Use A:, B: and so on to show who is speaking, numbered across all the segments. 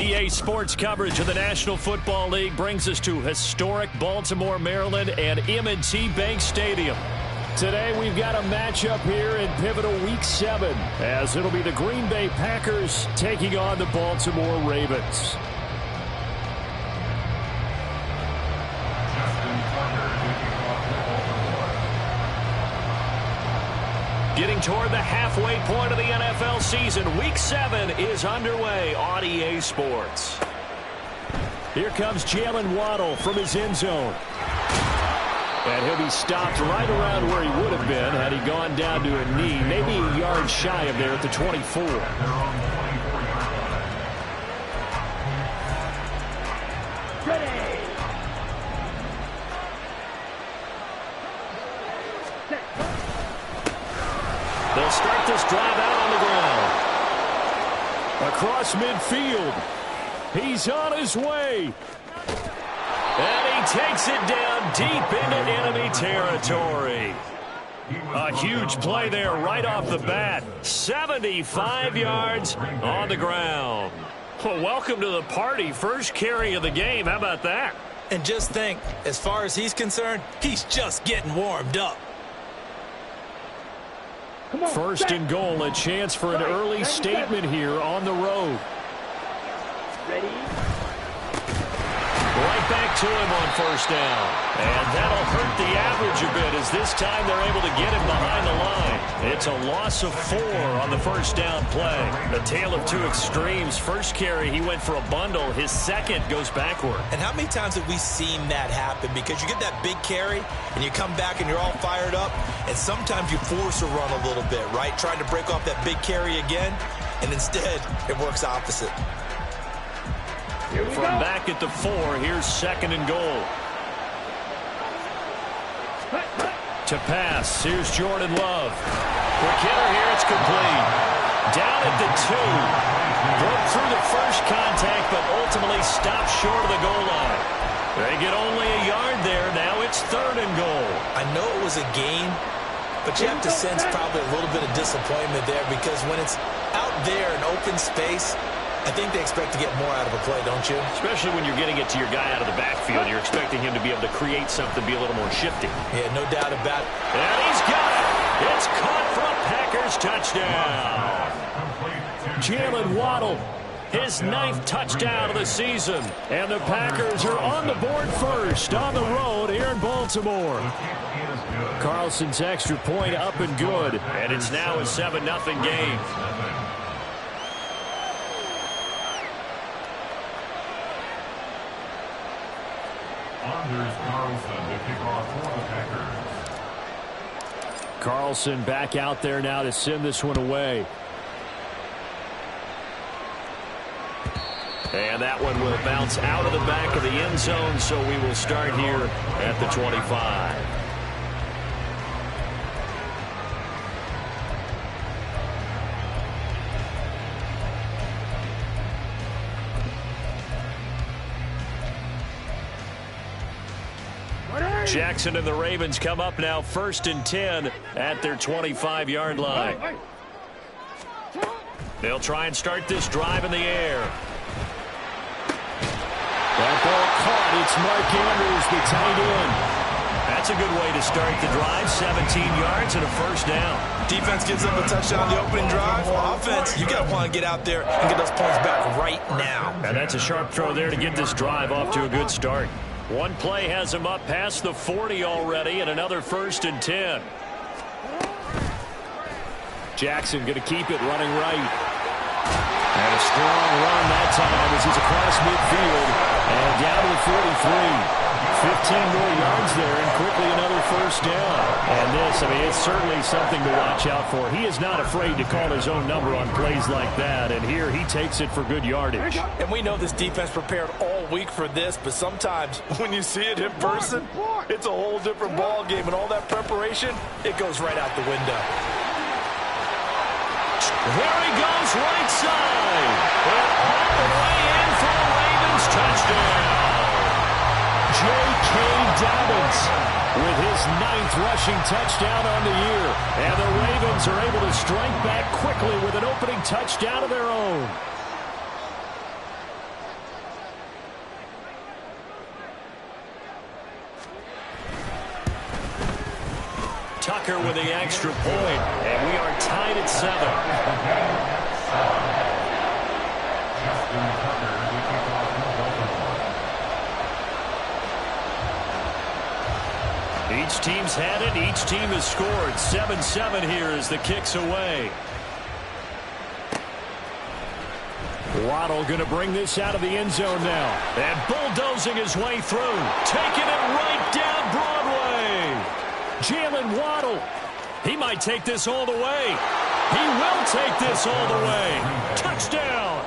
A: EA Sports coverage of the National Football League brings us to historic Baltimore, Maryland and M&T Bank Stadium. Today we've got a matchup here in pivotal Week 7 as it'll be the Green Bay Packers taking on the Baltimore Ravens. Getting toward the halfway point of the NFL season, Week 7 is underway on EA Sports. Here comes Jalen Waddle from his end zone. And he'll be stopped right around where he would have been had he gone down to a knee, maybe a yard shy of there at the 24. They'll start this drive out on the ground. Across midfield. He's on his way. And he takes it down deep into enemy territory. A huge play there right off the bat. 75 yards on the ground. Well, welcome to the party. First carry of the game. How about that?
B: And just think, as far as he's concerned, he's just getting warmed up.
A: First and goal, a chance for an early statement here on the road.
C: Ready?
A: Right back to him on first down. And that'll hurt the average a bit as this time they're able to get him behind the line. It's a loss of 4 on the first down play. A tale of two extremes. First carry, he went for a bundle. His second goes backward.
B: And how many times have we seen that happen? Because you get that big carry, and you come back and you're all fired up, and sometimes you force a run a little bit, right? Trying to break off that big carry again, and instead it works opposite.
A: From back at the 4, here's second and goal. To pass, here's Jordan Love. For Kittle here, it's complete. Down at the 2. Broke through the first contact, but ultimately stopped short of the goal line. They get only a yard there. Now it's third and goal.
B: I know it was a gain, but you have to sense probably a little bit of disappointment there because when it's out there in open space, I think they expect to get more out of a play, don't you?
A: Especially when you're getting it to your guy out of the backfield. You're expecting him to be able to create something, be a little more shifty.
B: Yeah, no doubt about it.
A: And he's got it. It's caught for a Packers touchdown. Jalen Waddle, his 9th touchdown of the season. And the Packers are on the board first on the road here in Baltimore. Carlson's extra point up and good. And it's now a 7-0 game. Carlson back out there now to send this one away. And that one will bounce out of the back of the end zone, so we will start here at the 25. Jackson and the Ravens come up now 1st and 10 at their 25-yard line. They'll try and start this drive in the air. That ball caught. It's Mark Andrews, the tight end. That's a good way to start the drive. 17 yards and a first down.
B: Defense gives up a touchdown on the opening drive. Offense, you got to want to get out there and get those points back right now.
A: And that's a sharp throw there to get this drive off to a good start. One play has him up past the 40 already, and another 1st and 10. Jackson going to keep it running right. And a strong run that time as he's across midfield and down to the 43. 15 more yards there and quickly another first down. And this, I mean, it's certainly something to watch out for. He is not afraid to call his own number on plays like that, and here he takes it for good yardage.
B: And we know this defense prepared all week for this, but sometimes when you see it in person, it's a whole different ball game, and all that preparation, it goes right out the window.
A: There he goes, right side. And all the way in for the Ravens touchdown. J.K. Dobbins with his 9th rushing touchdown on the year. And the Ravens are able to strike back quickly with an opening touchdown of their own. blocker with the extra point, and we are tied at 7. Each team's had it. Each team has scored. 7-7 here as the kick's away. Waddle going to bring this out of the end zone now. And bulldozing his way through. Taking it right down Broadway. Jalen Waddle. He might take this all the way. He will take this all the way. Touchdown.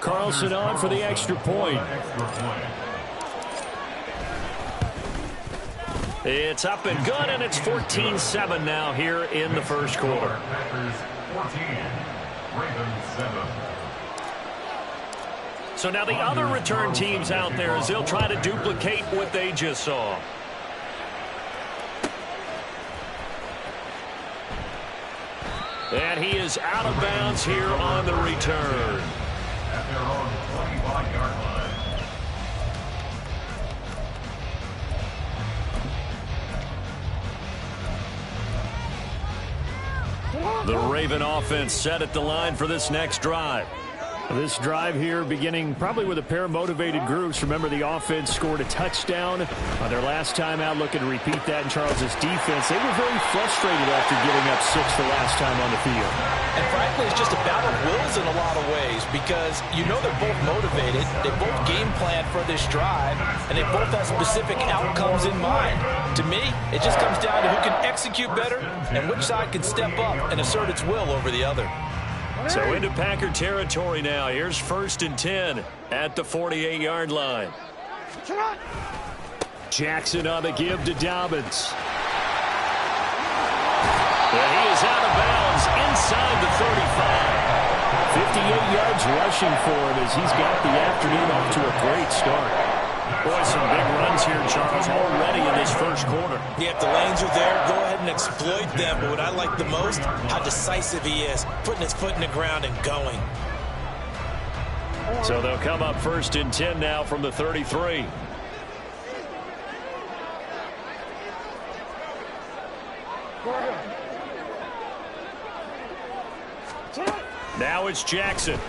A: Carlson on for the extra point. It's up and good, and it's 14-7 now here in the first quarter. So now the other return teams out there as they'll try to duplicate what they just saw. And he is out of bounds here on the return. At their own 25-yard line. The Raven offense set at the line for this next drive. This drive here beginning probably with a pair of motivated groups. Remember, the offense scored a touchdown on their last time out. Looking to repeat that in Charles' defense. They were very frustrated after giving up 6 the last time on the field.
B: And frankly, it's just a battle of wills in a lot of ways because you know they're both motivated. They both game plan for this drive, and they both have specific outcomes in mind. To me, it just comes down to who can execute better and which side can step up and assert its will over the other.
A: So into Packer territory now. Here's 1st and 10 at the 48-yard line. Jackson on the give to Dobbins. And he is out of bounds inside the 35. 58 yards rushing for him as he's got the afternoon off to a great start. Boy, some big runs here, Charles, already in this first quarter.
B: Yeah, if the lanes are there, go ahead and exploit them. But what I like the most, how decisive he is, putting his foot in the ground and going.
A: So they'll come up 1st and 10 now from the 33. Now it's Jackson.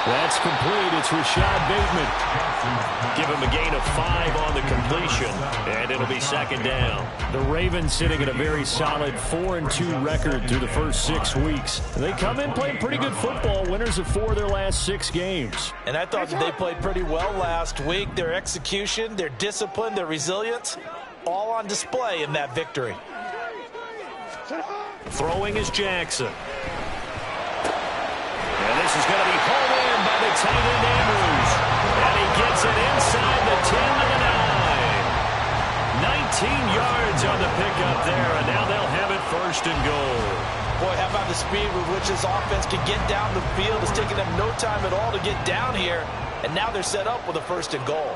A: That's complete. It's Rashad Bateman. Give him a gain of 5 on the completion, and it'll be 2nd down. The Ravens sitting at a very solid 4-2 record through the first 6 weeks. They come in playing pretty good football, winners of 4 of their last 6 games.
B: And I thought that they played pretty well last week. Their execution, their discipline, their resilience, all on display in that victory.
A: Throwing is Jackson. And this is going to be hauled in by the tight end Andrews. And he gets it inside the 10 to the 9. 19 yards on the pickup there, and now they'll have it 1st and goal.
B: Boy, how about the speed with which this offense can get down the field? It's taking them no time at all to get down here. And now they're set up with a 1st and goal.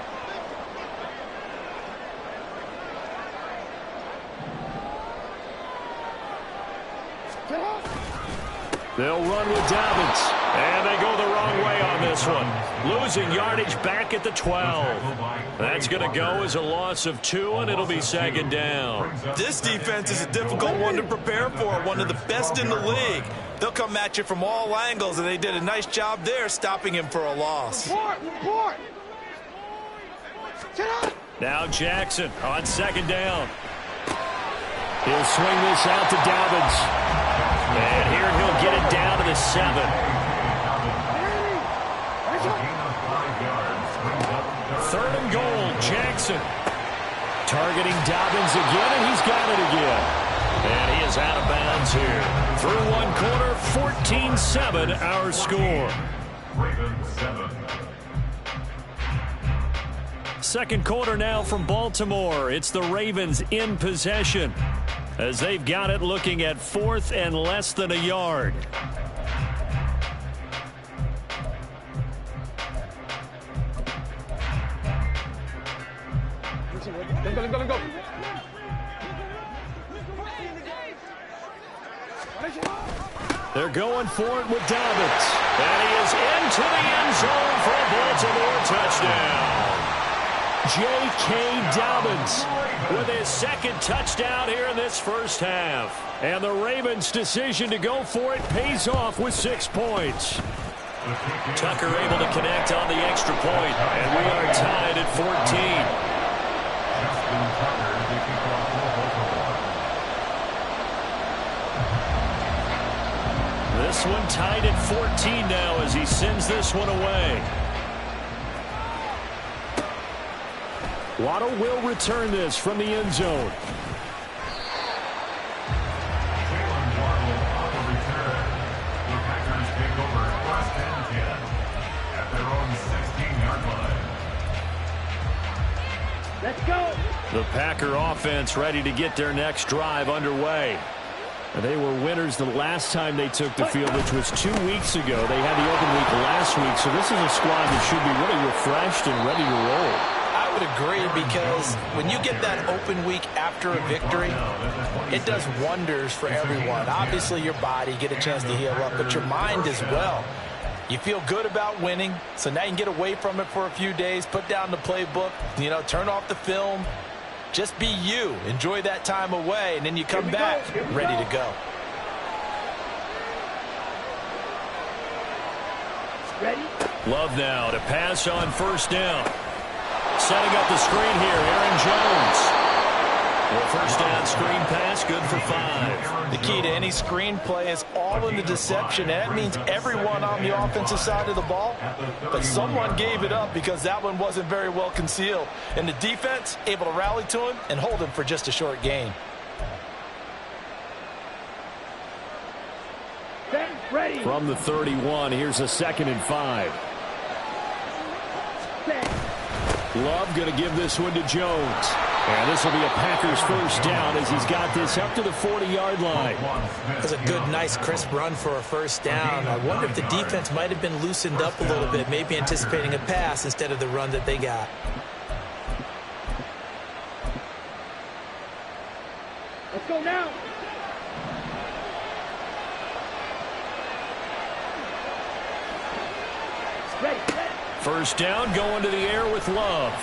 A: They'll run with Dobbins. And they go the wrong way on this one. Losing yardage back at the 12. That's going to go as a loss of 2, and it'll be 2nd down.
B: This defense is a difficult one to prepare for, one of the best in the league. They'll come at you from all angles, and they did a nice job there stopping him for a loss.
A: Now Jackson on 2nd down. He'll swing this out to Dobbins. And here he'll get it down to the 7. 3rd and goal, Jackson. Targeting Dobbins again, and he's got it again. And he is out of bounds here. Through 1 quarter, 14-7 our score. Second quarter now from Baltimore. It's the Ravens in possession as they've got it looking at 4th and less than a yard.
D: Go.
A: They're going for it with Dobbins. And he is into the end zone for a Baltimore touchdown. J.K. Dobbins with his second touchdown here in this first half. And the Ravens' decision to go for it pays off with 6 points. Tucker able to connect on the extra point, and we are tied at 14. This one tied at 14 now as he sends this one away. Waddle will return this from the end zone.
C: Let's go.
A: The Packer offense ready to get their next drive underway. They were winners the last time they took the field, which was 2 weeks ago. They had the open week last week, so this is a squad that should be really refreshed and ready to roll.
B: I would agree, because when you get that open week after a victory, it does wonders for everyone. Obviously, your body, get a chance to heal up, but your mind as well. You feel good about winning, so now you can get away from it for a few days, put down the playbook, turn off the film. Just be you. Enjoy that time away, and then you come back ready to go.
C: Ready?
A: Love now to pass on first down. Setting up the screen here, Aaron Jones. Well, first down screen pass, good for 5.
B: The key to any screen play is all in the deception. And that means everyone on the offensive side of the ball. But someone gave it up because that one wasn't very well concealed. And the defense able to rally to him and hold him for just a short gain.
C: Ready.
A: From the 31, here's a 2nd and 5. Love going to give this one to Jones. And this will be a Packers first down as he's got this up to the 40-yard line.
B: That's a good, nice, crisp run for a first down. I wonder if the defense might have been loosened up a little bit, maybe anticipating a pass instead of the run that they got.
C: Let's go now. Ready.
A: First down, going to the air with Love.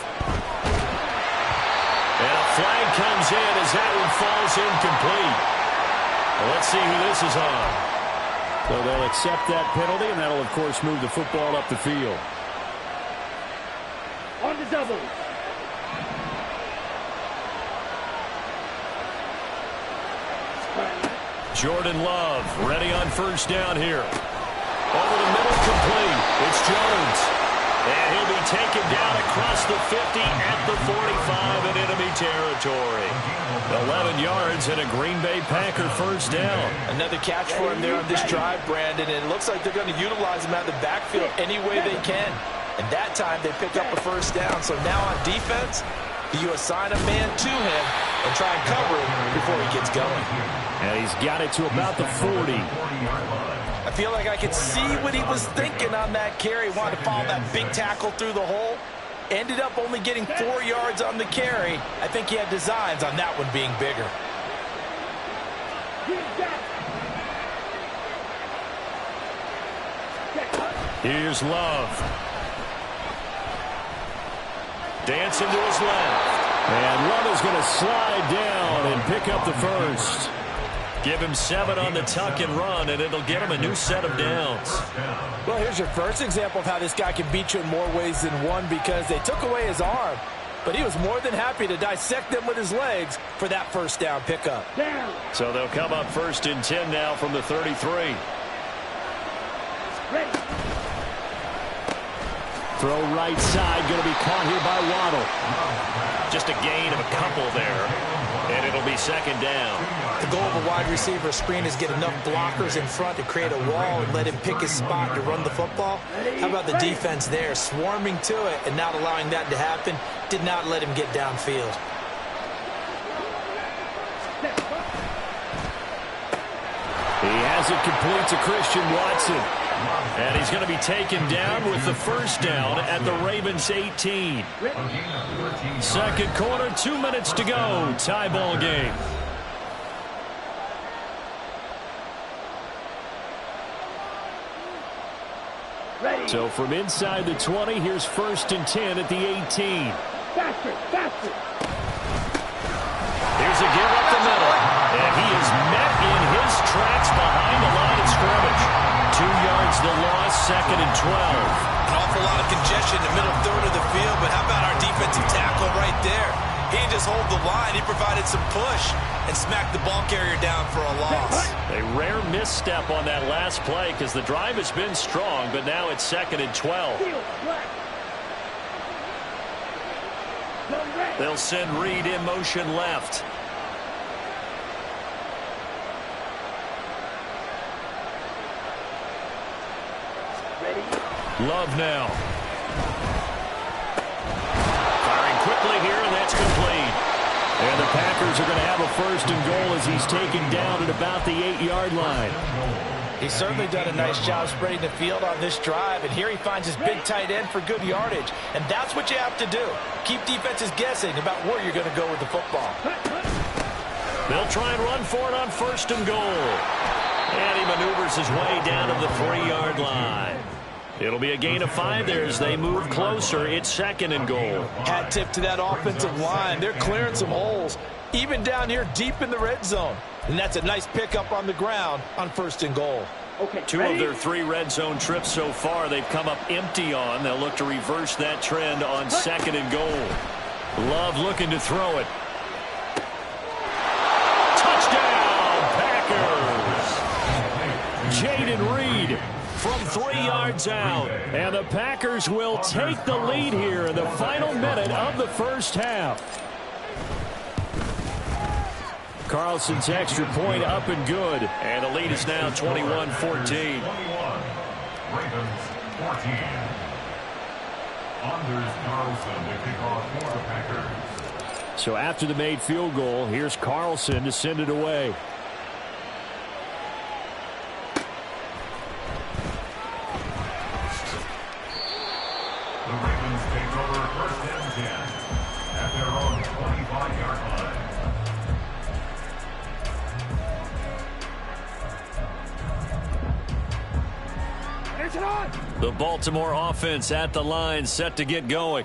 A: And a flag comes in as that one falls incomplete. Well, let's see who this is on. So they'll accept that penalty, and that'll, of course, move the football up the field.
C: On the double.
A: Jordan Love ready on first down here. Over the middle, complete. It's Jones. And he'll be taken down across the 50 at the 45 in enemy territory. 11 yards and a Green Bay Packer first down.
B: Another catch for him there on this drive, Brandon. And it looks like they're going to utilize him out of the backfield any way they can. And that time they pick up a first down. So now on defense, you assign a man to him and try and cover him before he gets going.
A: And he's got it to about the 40.
B: I feel like I could see what he was thinking on that carry. Wanted to follow that big tackle through the hole. Ended up only getting 4 yards on the carry. I think he had designs on that one being bigger.
A: Here's Love. Dancing to his left. And Love is going to slide down and pick up the first. Give him 7 on the tuck and run, and it'll get him a new set of downs.
B: Well, here's your first example of how this guy can beat you in more ways than one, because they took away his arm, but he was more than happy to dissect them with his legs for that first down pickup.
A: So they'll come up 1st and 10 now from the 33.
C: Ready.
A: Throw right side, going to be caught here by Waddle. Just a gain of a couple there, and it'll be 2nd down.
B: The goal of a wide receiver screen is get enough blockers in front to create a wall and let him pick his spot to run the football. How about the defense there, swarming to it and not allowing that to happen? Did not let him get downfield.
A: He has it complete to Christian Watson. And he's going to be taken down with the first down at the Ravens 18. Second quarter, 2 minutes to go. Tie ball game.
C: Ready.
A: So from inside the 20, here's 1st and 10 at the 18.
C: Faster, faster.
A: Here's a give up the middle. And he is met in his tracks behind the line of scrimmage. 2 yards the loss, 2nd and 12.
B: An awful lot of congestion in the middle third of the field, but how about our defensive tackle right there? He didn't just hold the line, he provided some push and smacked the ball carrier down for a loss.
A: A rare misstep on that last play because the drive has been strong, but now it's 2nd and 12. They'll send Reed in motion left. Love now. Firing quickly here, and that's complete. And the Packers are going to have a 1st and goal as he's taken down at about the 8-yard line.
D: He's certainly done a nice job spreading the field on this drive, and here he finds his big tight end for good yardage. And that's what you have to do. Keep defenses guessing about where you're going to go with the football.
A: They'll try and run for it on 1st and goal. And he maneuvers his way down to the 3-yard line. It'll be a gain of 5 there as they move closer. It's 2nd and goal.
D: Hat tip to that offensive line. They're clearing some holes, even down here deep in the red zone. And that's a nice pickup on the ground on 1st and goal.
C: Okay,
A: 2 of their 3 red zone trips so far they've come up empty on. They'll look to reverse that trend on 2nd and goal. Love looking to throw it. Touchdown, Packers! Jaden Reed from 3 yards out. And the Packers will take the lead here in the final minute of the first half. Carlson's extra point up and good. And the lead is now 21-14.
E: 21. Ravens 14. Anders Carlson to kick off for the Packers.
A: So after the made field goal, here's Carlson to send it away.
E: The Ravens take over 1st and 10 at their own 25-yard line.
A: The Baltimore offense at the line, set to get going.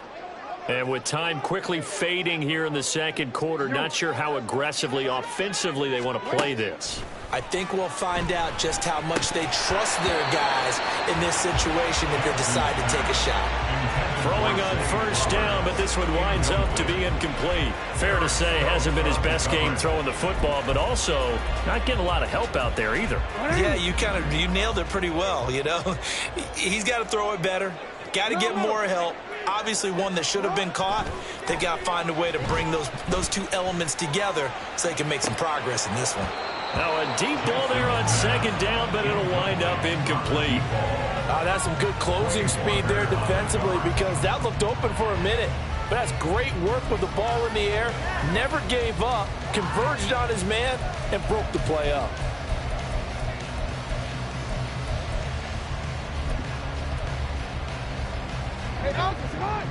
A: And with time quickly fading here in the 2nd quarter, not sure how aggressively, offensively they want to play this.
B: I think we'll find out just how much they trust their guys in this situation if they decide to take a shot.
A: Throwing on 1st down, but this one winds up to be incomplete. Fair to say, hasn't been his best game throwing the football, but also not getting a lot of help out there either.
B: Yeah, you nailed it pretty well, you know. He's got to throw it better. Got to get more help. Obviously one that should have been caught. They got to find a way to bring those 2 elements together so they can make some progress in this one.
A: Now a deep ball there on 2nd down, but it'll wind up incomplete.
D: That's some good closing speed there defensively because that looked open for a minute. But that's great work with the ball in the air. Never gave up, converged on his man, and broke the play up.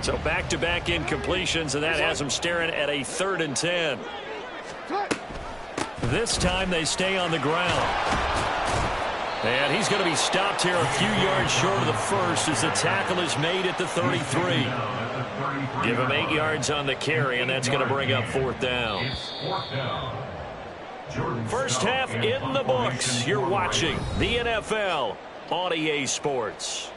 A: So back-to-back incompletions, and that has them staring at a 3rd and 10. This time they stay on the ground. And he's going to be stopped here a few yards short of the 1st as the tackle is made at the 33. Give him 8 yards on the carry, and that's going to bring up 4th down. First half in the books. You're watching the NFL on EA Sports.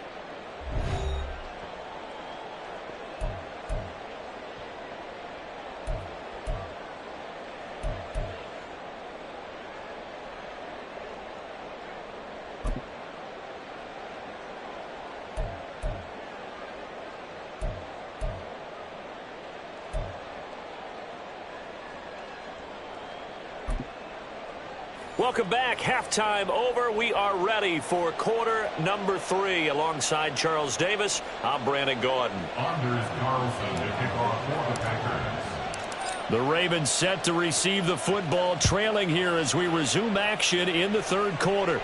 A: Welcome back. Halftime over. We are ready for quarter number 3. Alongside Charles Davis, I'm Brandon Gaudin.
E: Anders Carlson to kick off for the Packers.
A: The Ravens set to receive the football, trailing here as we resume action in the 3rd quarter.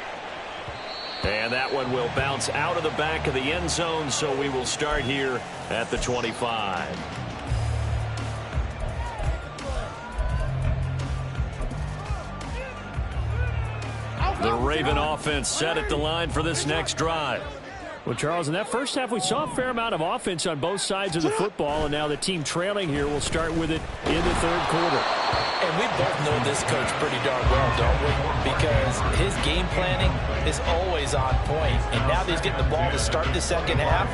A: And that one will bounce out of the back of the end zone, so we will start here at the 25. The Raven offense set at the line for this next drive. Well, Charles, in that first half, we saw a fair amount of offense on both sides of the football, and now the team trailing here will start with it in the third quarter.
D: And we both know this coach pretty darn well, don't we? Because his game planning is always on point. And now that he's getting the ball to start the second half,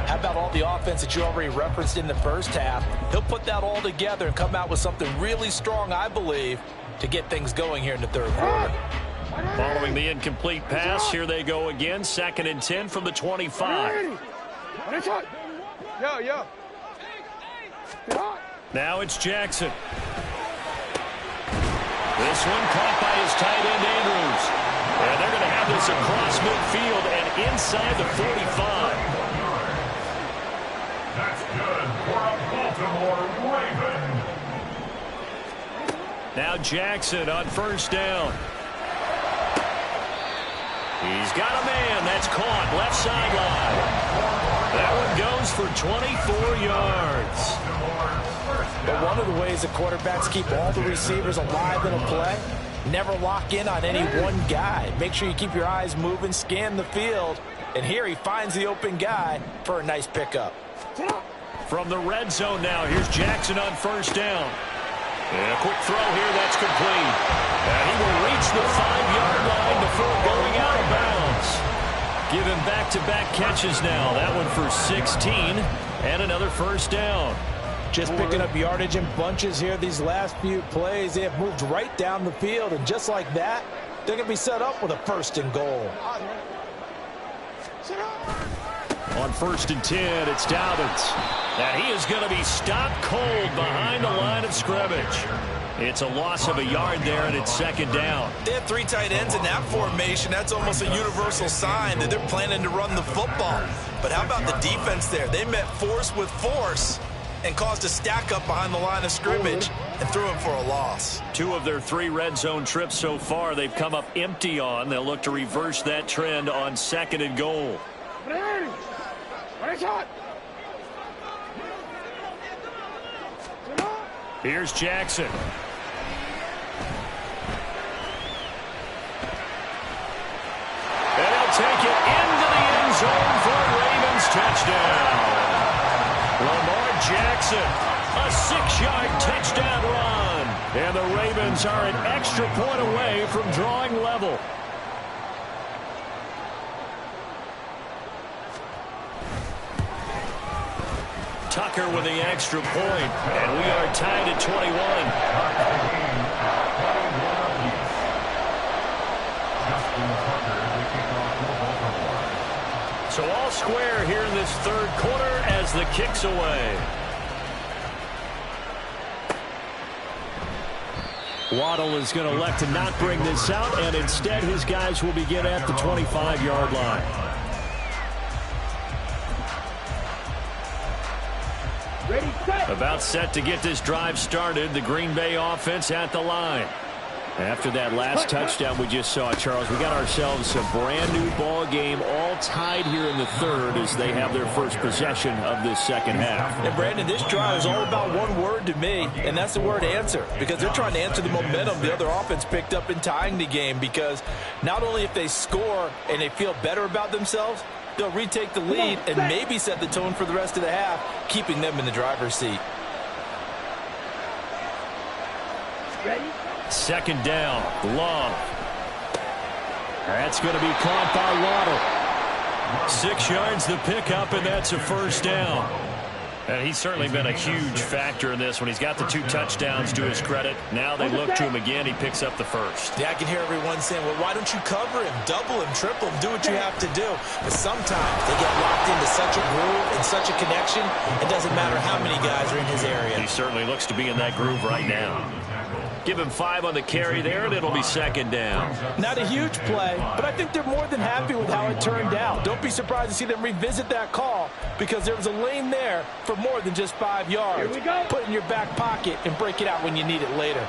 D: how about all the offense that you already referenced in the first half? He'll put that all together and come out with something really strong, I believe, to get things going here in the third quarter.
A: Following the incomplete pass, here they go again. 2nd and 10 from the 25. Now it's Jackson. This one caught by his tight end, Andrews. And they're going to have this across midfield and inside the 45.
E: That's good for a Baltimore Raven.
A: Now Jackson on first down. He's got a man. That's caught. Left sideline. That one goes for 24 yards.
D: But one of the ways the quarterbacks keep all the receivers alive in a play, never lock in on any one guy. Make sure you keep your eyes moving, scan the field, and here he finds the open guy for a nice pickup.
A: From the red zone now, here's Jackson on first down. And a quick throw here, that's complete. And he will reach the 5-yard line before going out of bounds. Give him back-to-back catches now. That one for 16 and another first down.
D: Just picking up yardage in bunches here these last few plays. They have moved right down the field, and just like that, they're going to be set up with a 1st and goal.
A: On 1st and 10, it's Dobbins. And he is going to be stopped cold behind the line of scrimmage. It's a loss of a yard there, and it's 2nd down.
B: They have 3 tight ends in that formation. That's almost a universal sign that they're planning to run the football. But how about the defense there? They met force with force and caused a stack up behind the line of scrimmage and threw him for a loss.
A: 2 of their 3 red zone trips so far they've come up empty on. They'll look to reverse that trend on 2nd and goal. Here's Jackson. And he'll take it into the end zone for a Ravens touchdown. Lamar Jackson, a 6-yard touchdown run. And the Ravens are an extra point away from drawing level. Tucker with the extra point, and we are tied at 21. So all square here in this third quarter as the kick's away. Waddle is going to elect to not bring this out, and instead his guys will begin at the 25-yard line.
C: Ready, set.
A: About set to get this drive started. The Green Bay offense at the line. After that last touchdown we just saw, Charles, we got ourselves a brand new ball game, all tied here in the third as they have their first possession of this second half.
D: And Brandon, this drive is all about one word to me, and that's the word answer, because they're trying to answer the momentum the other offense picked up in tying the game, because not only if they score and they feel better about themselves, they'll retake the lead and maybe set the tone for the rest of the half, keeping them in the driver's seat.
C: Ready.
A: Second down, Love. That's going to be caught by Waddle. 6 yards the pickup, and that's a first down. And he's certainly been a huge factor in this when he's got the 2 touchdowns to his credit. Now they look to him again. He picks up the first.
B: Yeah, I can hear everyone saying, well, why don't you cover him, double him, triple him, do what you have to do. But sometimes they get locked into such a groove and such a connection, it doesn't matter how many guys are in his area.
A: He certainly looks to be in that groove right now. Give him 5 on the carry there, and it'll be second down.
D: Not a huge play, but I think they're more than happy with how it turned out. Don't be surprised to see them revisit that call, because there was a lane there for more than just 5 yards.
C: Here we go.
D: Put it in your back pocket and break it out when you need it later.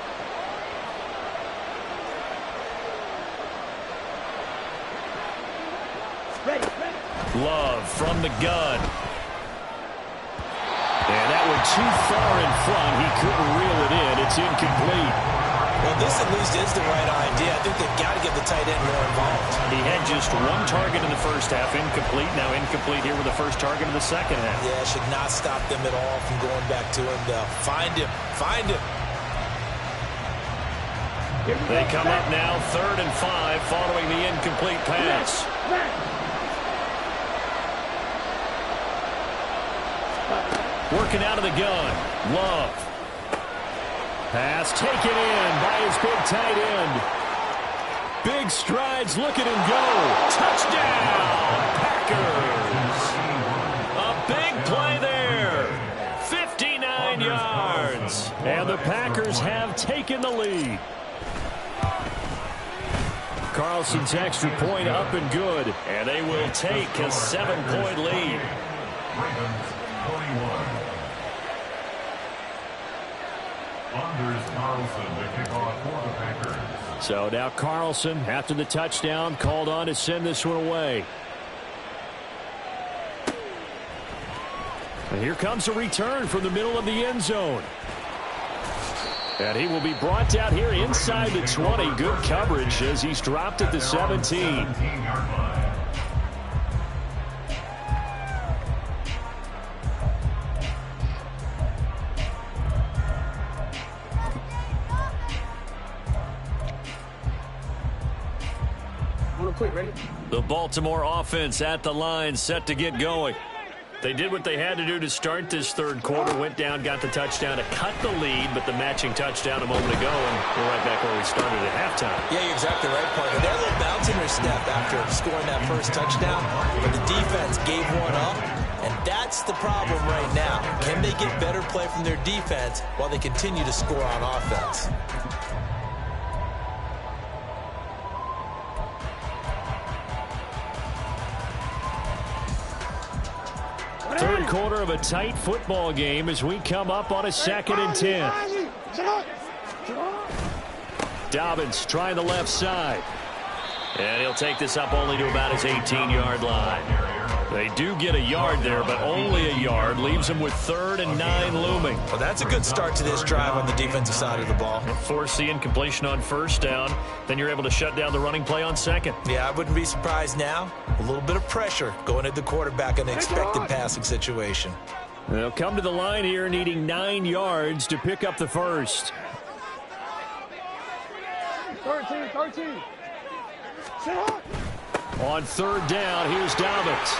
C: Ready.
A: Love from the gun. And that one too far in front. He couldn't reel it in. It's incomplete.
B: Well, this at least is the right idea. I think they've got to get the tight end more involved.
A: He had just one target in the first half, incomplete. Now incomplete here with the first target in the second half.
B: Yeah, it should not stop them at all from going back to him, though. Find him. Find him.
A: They come up now 3rd and 5 following the incomplete pass. Working out of the gun. Love. Pass taken in by his big tight end. Big strides, look at him go. Touchdown, Packers. A big play there. 59 yards. And the Packers have taken the lead. Carlson's extra point up and good. And they will take a 7-point lead.
E: Ravens 21. Anders Carlson to kick off for the Packers.
A: So now Carlson, after the touchdown, called on to send this one away. And here comes a return from the middle of the end zone. And he will be brought down here inside the 20. Good coverage as he's dropped at the 17.
E: 17-yard line.
A: The Baltimore offense at the line, set to get going. They did what they had to do to start this third quarter, went down, got the touchdown to cut the lead, but the matching touchdown a moment ago, and we're right back where we started at halftime.
B: Yeah, you're exactly right, partner. They're a little bounce in their step after scoring that first touchdown, but the defense gave one up, and that's the problem right now. Can they get better play from their defense while they continue to score on offense?
A: Third quarter of a tight football game as we come up on a 2nd and 10. Dobbins trying the left side. And he'll take this up only to about his 18-yard line. They do get a yard there, but only a yard. Leaves them with 3rd and 9 looming.
B: Well, that's a good start to this drive on the defensive side of the ball.
A: Force the incompletion on first down. Then you're able to shut down the running play on second.
B: Yeah, I wouldn't be surprised now. A little bit of pressure going at the quarterback in an expected passing situation.
A: They'll come to the line here needing 9 yards to pick up the first.
C: 13.
A: On 3rd down, here's Dobbins.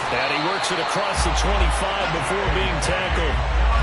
A: And he works it across the 25 before being tackled.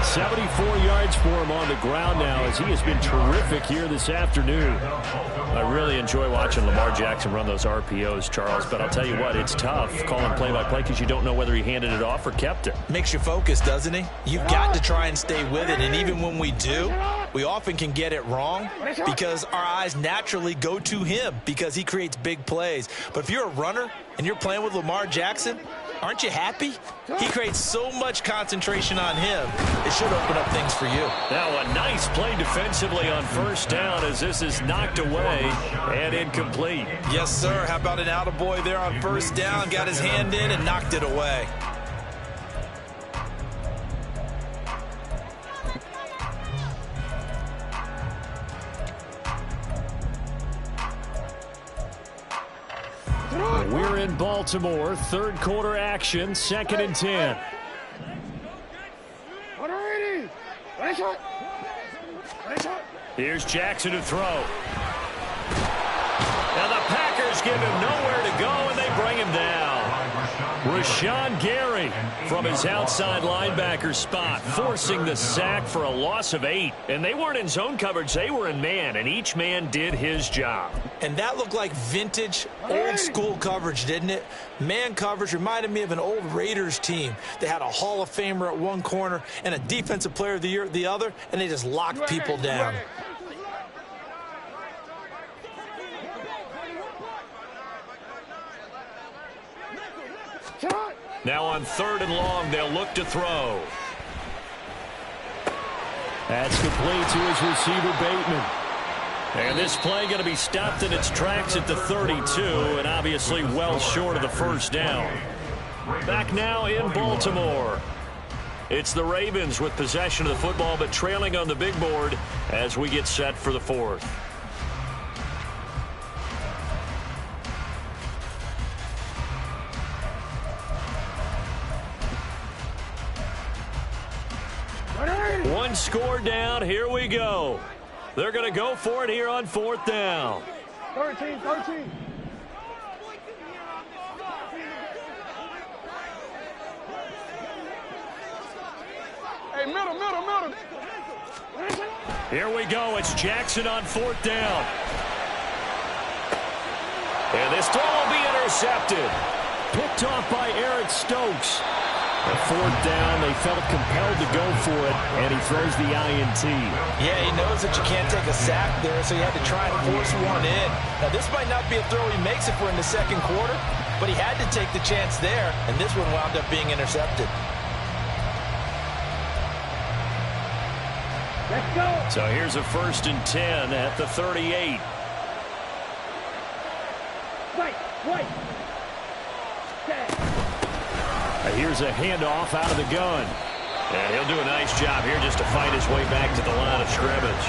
A: 74 yards for him on the ground now as he has been terrific here this afternoon. I really enjoy watching Lamar Jackson run those RPOs, Charles, but I'll tell you what, it's tough calling play-by-play because you don't know whether he handed it off or kept it.
B: Makes you focus, doesn't he? You've got to try and stay with it, and even when we do, we often can get it wrong because our eyes naturally go to him because he creates big plays. But if you're a runner and you're playing with Lamar Jackson, aren't you happy? He creates so much concentration on him. It should open up things for you.
A: Now a nice play defensively on first down as this is knocked away and incomplete.
B: Yes, sir. How about an attaboy there on first down? Got his hand in and knocked it away.
A: We're in Baltimore, third quarter action, 2nd and 10. Here's Jackson to throw. Now the Packers give him nowhere to go, and they bring him down. Rashawn Gary from his outside linebacker spot, forcing the sack for a loss of 8. And they weren't in zone coverage, they were in man, and each man did his job.
B: And that looked like vintage, old-school coverage, didn't it? Man coverage reminded me of an old Raiders team. They had a Hall of Famer at one corner and a Defensive Player of the Year at the other, and they just locked people down.
A: Now on 3rd and long, they'll look to throw. That's complete to his receiver, Bateman. And this play going to be stopped in its tracks at the 32, and obviously well short of the first down. Back now in Baltimore. It's the Ravens with possession of the football, but trailing on the big board as we get set for the fourth. One score down. Here we go. They're going to go for it here on fourth down.
C: 13. Hey, middle.
A: Here we go. It's Jackson on fourth down. And this throw will be intercepted. Picked off by Eric Stokes. At fourth down, they felt compelled to go for it, and he throws the INT.
B: Yeah, he knows that you can't take a sack there, so he had to try and force one in. Now, this might not be a throw he makes if we're in the second quarter, but he had to take the chance there, and this one wound up being intercepted.
C: Let's go.
A: So here's a 1st and 10 at the 38.
C: Wait.
A: Here's a handoff out of the gun. And he'll do a nice job here just to fight his way back to the line of scrimmage.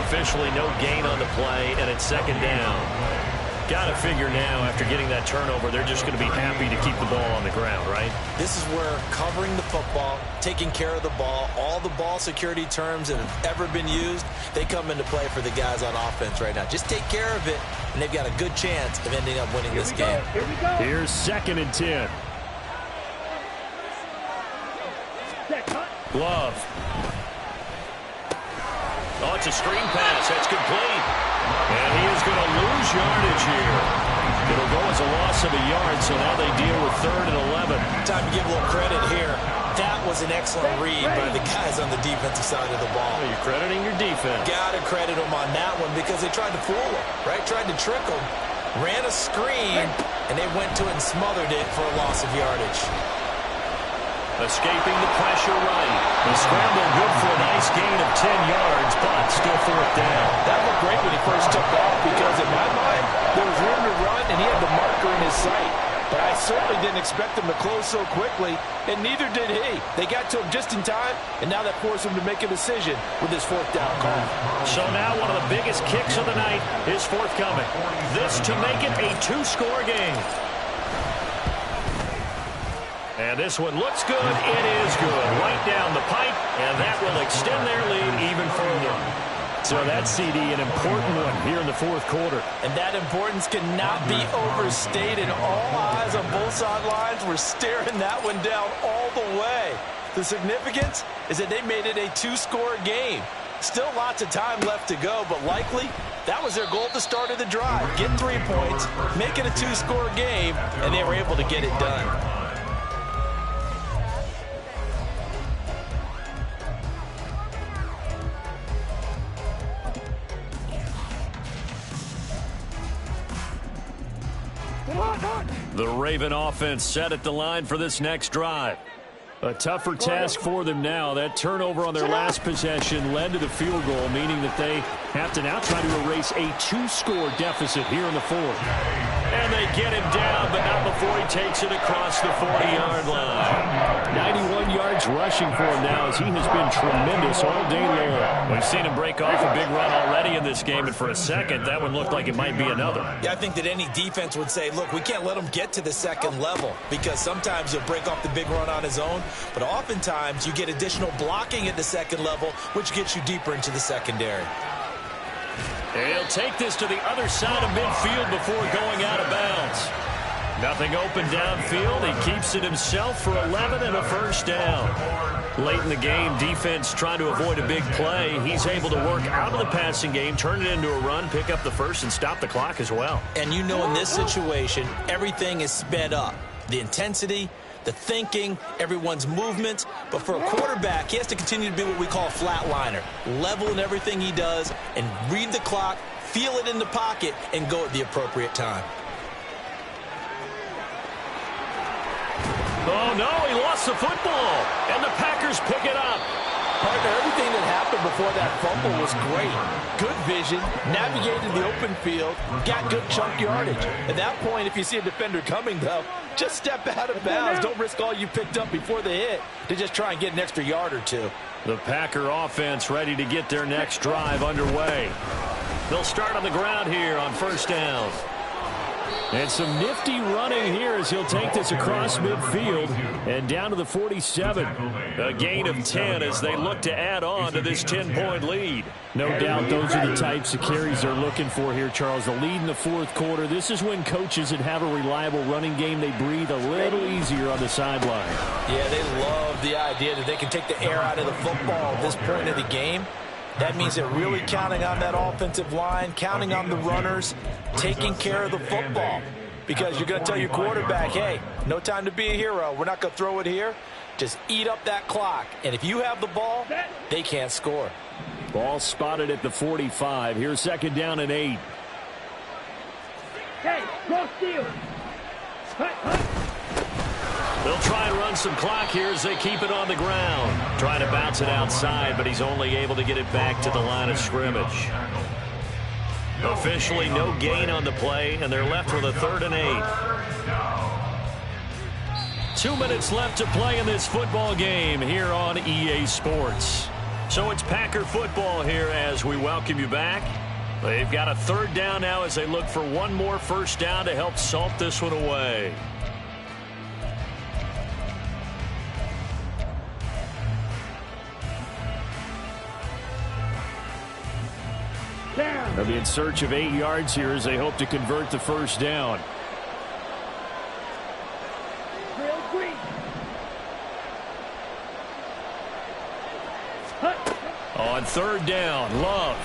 A: Officially no gain on the play, and it's second down. Got to figure now, after getting that turnover, they're just going to be happy to keep the ball on the ground, right?
B: This is where covering the football, taking care of the ball, all the ball security terms that have ever been used, they come into play for the guys on offense right now. Just take care of it, and they've got a good chance of ending up winning this game.
C: Here we go.
A: Here's 2nd and 10. Glove. Oh, it's a screen pass. That's complete. And he is going to lose yardage here. It'll go as a loss of a yard, so now they deal with 3rd and 11.
B: Time to give a little credit here. That was an excellent read by the guys on the defensive side of the ball.
A: Oh, you're crediting your defense.
B: Got to credit them on that one because they tried to fool him, right? Tried to trick him. Ran a screen, and they went to it and smothered it for a loss of yardage.
A: Escaping the pressure right. The scramble good for a nice gain of 10 yards, but still 4th down.
D: That looked great when he first took off because, in my mind, there was room to run and he had the marker in his sight. But I certainly didn't expect him to close so quickly, and neither did he. They got to him just in time, and now that forced him to make a decision with his 4th down call.
A: So now one of the biggest kicks of the night is forthcoming. This to make it a 2-score game. And this one looks good. It is good. Right down the pipe, and that will extend their lead even further. So that's, CD, an important one here in the 4th quarter.
B: And that importance cannot be overstated. All eyes on both sidelines were staring that one down all the way. The significance is that they made it a 2-score game. Still lots of time left to go, but likely that was their goal at the start of the drive. Get 3 points, make it a 2-score game, and they were able to get it done.
A: The Raven offense set at the line for this next drive. A tougher task for them now. That turnover on their last possession led to the field goal, meaning that they have to now try to erase a 2-score deficit here in the 4th. And they get him down, but not before he takes it across the 40-yard line. 91 yards rushing for him now as he has been tremendous all day long. We've seen him break off a big run already in this game, and for a second, that one looked like it might be another.
B: Yeah, I think that any defense would say, look, we can't let him get to the second level because sometimes he'll break off the big run on his own, but oftentimes you get additional blocking at the second level, which gets you deeper into the secondary.
A: He'll take this to the other side of midfield before going out of bounds. Nothing open downfield. He keeps it himself for 11 and a 1st down. Late in the game, defense trying to avoid a big play. He's able to work out of the passing game, turn it into a run, pick up the 1st, and stop the clock as well.
B: And you know in this situation, everything is sped up. The intensity, the thinking, everyone's movement. But for a quarterback, he has to continue to be what we call a flatliner. Level in everything he does and read the clock, feel it in the pocket, and go at the appropriate time.
A: Oh, no, he lost the football, and the Packers pick it up.
D: Partner, everything that happened before that fumble was great. Good vision, navigated the open field, got good chunk yardage. At that point, if you see a defender coming, though, Just step out of bounds. Don't risk all you picked up before the hit to just try and get an extra yard or two.
A: The Packer offense ready to get their next drive underway. They'll start on the ground here on first down. And some nifty running here as he'll take this across midfield and down to the 47. A gain of 10 as they look to add on to this 10-point lead. No doubt those are the types of carries they're looking for here, Charles. The lead in the fourth quarter. This is when coaches that have a reliable running game, they breathe a little easier on the sideline.
D: Yeah, they love the idea that they can take the air out of the football at this point of the game. That means they're really counting on that offensive line, counting on the runners, taking care of the football. Because you're going to tell your quarterback, hey, no time to be a hero. We're not going to throw it here. Just eat up that clock. And if you have the ball, they can't score.
A: Ball spotted at the 45. Here's second down and 8.
C: Hey, go steal.
A: They'll try and run some clock here as they keep it on the ground. Trying to bounce it outside, but he's only able to get it back to the line of scrimmage. Officially no gain on the play, and they're left with a 3rd and 8. 2 minutes left to play in this football game here on EA Sports. So it's Packer football here as we welcome you back. They've got a 3rd down now as they look for one more first down to help salt this one away. They'll be in search of 8 yards here as they hope to convert the first down. On 3rd down, Love.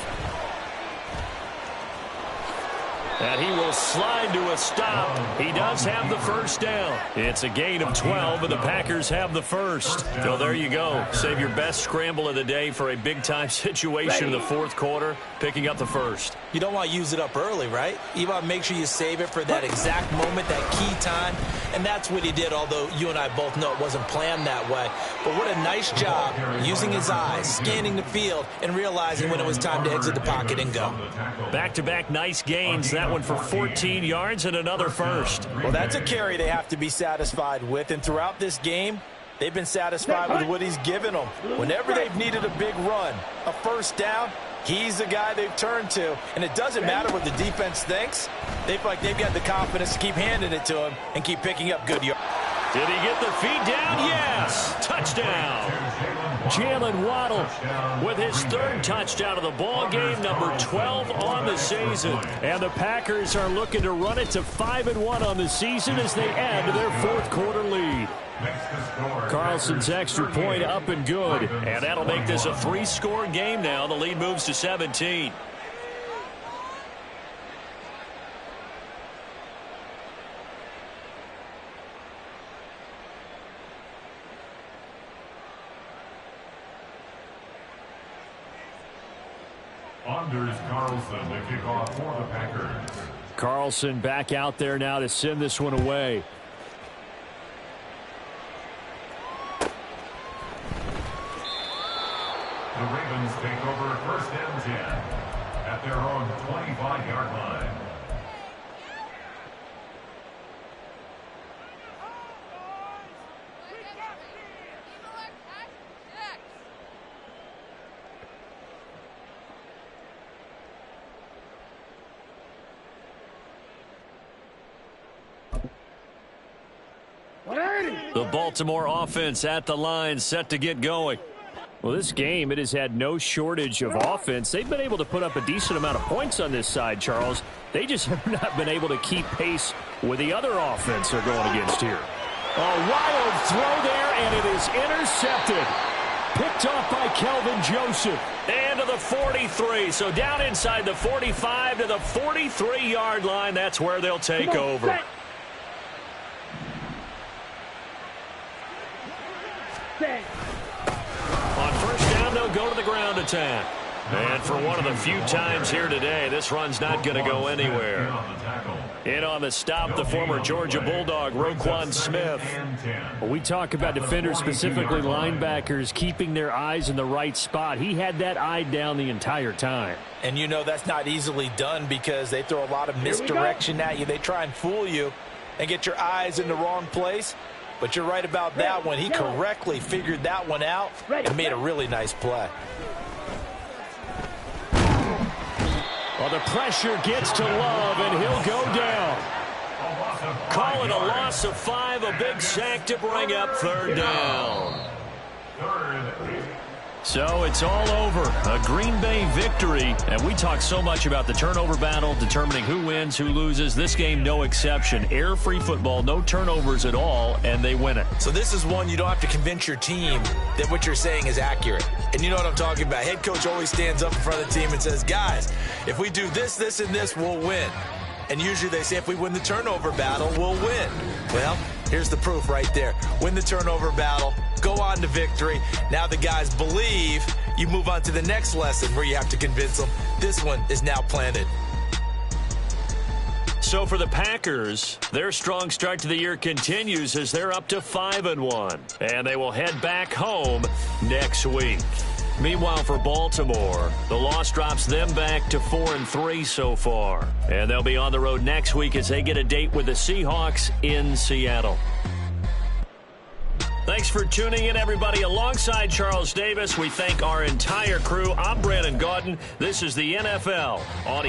A: And he will slide to a stop. He does have the first down. It's a gain of 12, and the Packers have the first. So there you go. Save your best scramble of the day for a big-time situation in the fourth quarter, picking up the first.
B: You don't want to use it up early, right? You want to make sure you save it for that exact moment, that key time. And that's what he did, although you and I both know it wasn't planned that way. But what a nice job using his eyes, scanning the field, and realizing when it was time to exit the pocket and go.
A: Back-to-back nice gains. That one for 14 yards and another first.
D: Well, that's a carry they have to be satisfied with. And throughout this game, they've been satisfied with what he's given them. Whenever they've needed a big run, a first down, he's the guy they've turned to. And it doesn't matter what the defense thinks. They feel like they've got the confidence to keep handing it to him and keep picking up good yards.
A: Did he get the feed down? Yes! Touchdown! Jalen Waddle with his 3rd touchdown of the ball game, number 12 on the season. And the Packers are looking to run it to 5-1 on the season as they add to their fourth quarter lead. Carlson's extra point up and good. And that'll make this a 3-score game now. The lead moves to 17.
E: Anders Carlson to kick off for the Packers.
A: Carlson back out there now to send this one away.
E: The Ravens take over 1st and 10 at their own 25-yard line.
A: The Baltimore offense at the line, set to get going. Well, this game, it has had no shortage of offense. They've been able to put up a decent amount of points on this side, Charles. They just have not been able to keep pace with the other offense they're going against here. A wild throw there, and it is intercepted. Picked off by Kelvin Joseph. And to the 43. So down inside the 45 to the 43-yard line. That's where they'll take over. On first down, they'll go to the ground attack. And for one of the few times here today, this run's not going to go anywhere. In on the stop, the former Georgia Bulldog, Roquan Smith. Well, we talk about defenders, specifically linebackers, keeping their eyes in the right spot. He had that eye down the entire time.
B: And you know that's not easily done because they throw a lot of misdirection at you. They try and fool you. and get your eyes in the wrong place. But you're right about that one. He correctly figured that one out and made a really nice play.
A: Well, the pressure gets to Love, and he'll go down. Call it a loss of 5, a big sack to bring up 3rd down. So it's all over. A Green Bay victory. And we talk so much about the turnover battle, determining who wins, who loses. This game, no exception. Air-free football, no turnovers at all, and they win it.
B: So this is one you don't have to convince your team that what you're saying is accurate. And you know what I'm talking about. Head coach always stands up in front of the team and says, guys, if we do this, this, and this, we'll win. And usually they say if we win the turnover battle, we'll win. Well, here's the proof right there. Win the turnover battle, go on to victory. Now the guys believe. You move on to the next lesson where you have to convince them. This one is now planted.
A: So for the Packers, their strong start to the year continues as they're up to 5-1. And they will head back home next week. Meanwhile, for Baltimore, the loss drops them back to 4-3 so far. And they'll be on the road next week as they get a date with the Seahawks in Seattle. Thanks for tuning in, everybody. Alongside Charles Davis, we thank our entire crew. I'm Brandon Gaudin. This is the NFL on